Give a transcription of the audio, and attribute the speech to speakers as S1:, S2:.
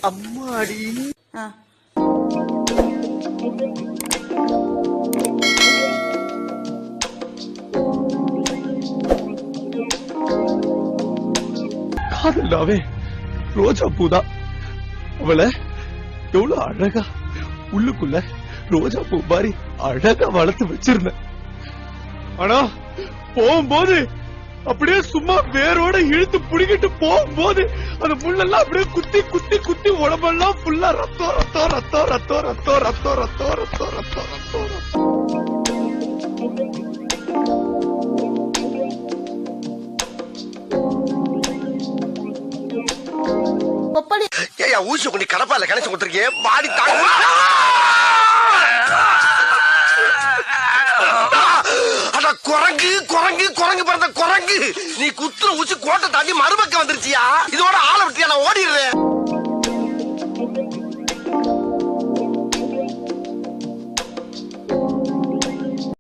S1: அம்மாடி
S2: காதல்லாவே ரோஜா பூதான். அவளை எவ்வளவு அழகா உள்ளுக்குள்ள ரோஜா பூ மாதிரி அழகா வளர்த்து வச்சிருந்தேன். ஆனா போகும்போது அப்படியே சும்மா வேரோட இழுத்து புடிக்கிட்டு போகும்போது அந்த முள்ளெல்லாம் அப்படியே குத்தி குத்தி குத்தி உடம்பெல்லாம் ஃபுல்லா ரத்தம் ரத்தம் ரத்தம் ரத்தம் ரத்தம் ரத்தம் ரத்தம் ரத்தம் ரத்தம் ரத்தம் ரத்தம்.
S1: ஏயா ஊசி கொண்டு கடப்பால கணச்சு கொடுத்துருக்கே பாடி தாங்க. குரங்கு குரங்கு குரங்கு பிறந்த குரங்கு, நீ குத்துற ஊசி கோட்டை தாண்டி மறுபக்கம் வந்துருச்சியா? இதோட ஆளை விட்டியா? நான் ஓடிடுறேன்.